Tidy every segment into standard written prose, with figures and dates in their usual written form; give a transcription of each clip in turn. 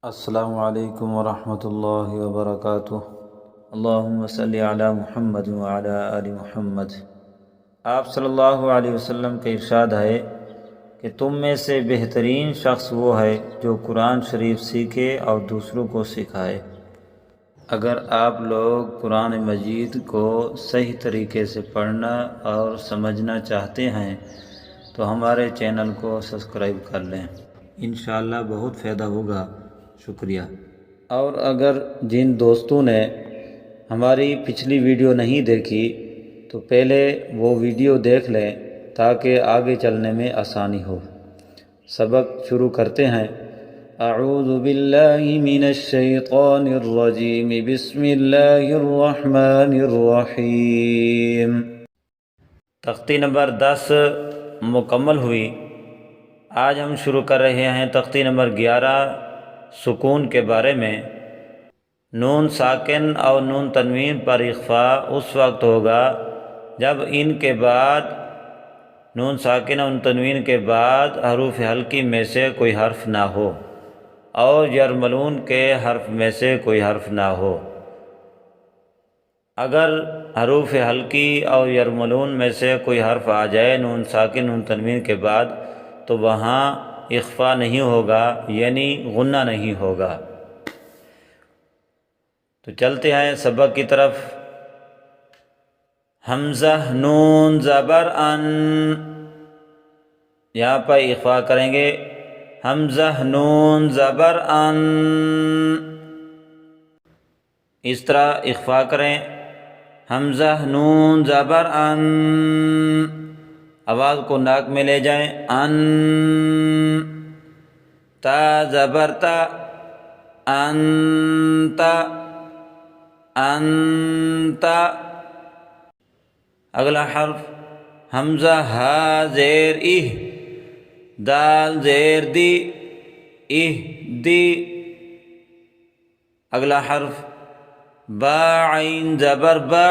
السلام علیکم ورحمۃ اللہ وبرکاتہ۔ اللہم صلی علی محمد وعلی آل محمد۔ آپ صلی اللہ علیہ وسلم کا ارشاد ہے کہ تم میں سے بہترین شخص وہ ہے جو قرآن شریف سیکھے اور دوسروں کو سکھائے۔ اگر آپ لوگ قرآن مجید کو صحیح طریقے سے پڑھنا اور سمجھنا چاہتے ہیں تو ہمارے چینل کو سبسکرائب کر لیں، انشاءاللہ بہت فائدہ ہوگا۔ شکریہ۔ اور اگر جن دوستوں نے ہماری پچھلی ویڈیو نہیں دیکھی تو پہلے وہ ویڈیو دیکھ لیں تاکہ آگے چلنے میں آسانی ہو۔ سبق شروع کرتے ہیں۔ اعوذ باللہ من الشیطان الرجیم، بسم اللہ الرحمن الرحیم۔ تختی نمبر 10 مکمل ہوئی۔ آج ہم شروع کر رہے ہیں تختی نمبر 11 سکون کے بارے میں۔ نون ساکن اور نون تنوین پر اخفاء اس وقت ہوگا جب ان کے بعد نون ساکن اور نون تنوین کے بعد حروف حلقی میں سے کوئی حرف نہ ہو اور یرملون کے حرف میں سے کوئی حرف نہ ہو۔ اگر حروف حلقی اور یرملون میں سے کوئی حرف آ جائے نون ساکن نون تنوین کے بعد تو وہاں اخفاء نہیں ہوگا، یعنی غنہ نہیں ہوگا۔ تو چلتے ہیں سبق کی طرف۔ حمزہ نون زبر ان، یہاں پر اخفاء کریں گے۔ حمزہ نون زبر ان، اس طرح اخفاء کریں۔ حمزہ نون زبر ان، آواز کو ناک میں لے جائیں۔ ان، تا زبر تا، انت، انت۔ اگلا حرف حمزہ ہا زیر اہ، دال زیر دی، اہ دی۔ اگلا حرف با عین زبر با،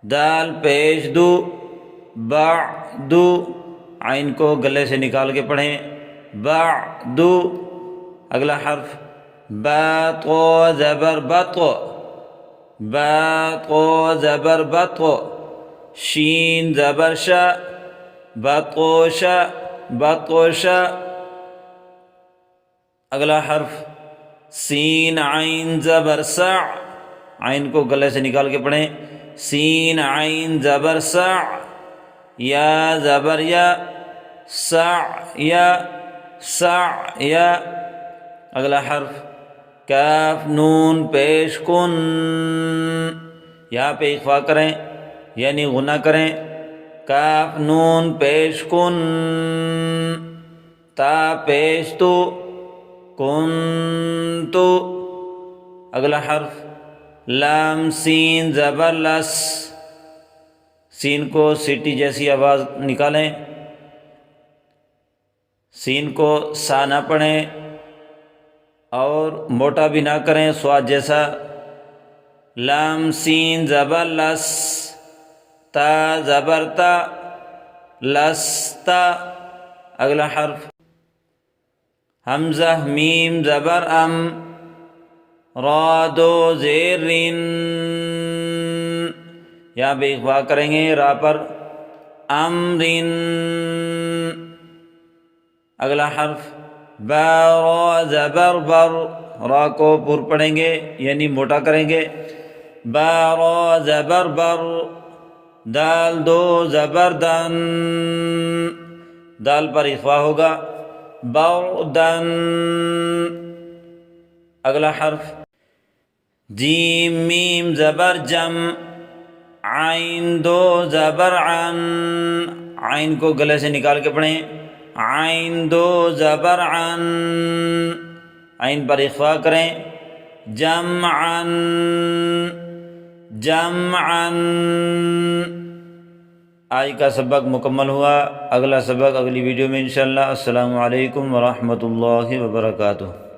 دال پیش دو، بعدو۔ عین کو گلے سے نکال کے پڑھیں، بعدو۔ اگلا حرف با تو زبر بط، با تو زبر بط، شین زبر شا، بطوش، بطوش۔ اگلا حرف سین عین زبر سع، عین کو گلے سے نکال کے پڑھیں، سین عین زبر سع، یا زبر یا، سع یا، سع یا۔ اگلا حرف کاف نون پیش کن، یہاں پہ اخفاء کریں یعنی غنہ کریں۔ کاف نون پیش کن، تا پیش تو، کن تو۔ اگلا حرف لام سین زبر لس، سین کو سیٹی جیسی آواز نکالیں، سین کو سا نہ پڑھیں اور موٹا بھی نہ کریں سواد جیسا۔ لام سین زبر لس، تا زبر تا، لستا۔ اگلا حرف حمزہ میم زبر ام، را دو زیر رن، یہاں پہ اخفاء کریں گے را پر، امرن۔ اگلا حرف با را زبر بر، را کو پر پڑھیں گے یعنی موٹا کریں گے، با را زبر بر۔ دال دو زبر دن، دال پر اخفاء ہوگا، بردن۔ اگلا حرف جیم میم زبر جم، عین دو زبر عن، عین کو گلے سے نکال کے پڑھیں، عین دو زبر عن، عین پر اخفاء کریں، جمعن، جمعن۔ آج کا سبق مکمل ہوا۔ اگلا سبق اگلی ویڈیو میں انشاءاللہ۔ السلام علیکم ورحمۃ اللہ وبرکاتہ۔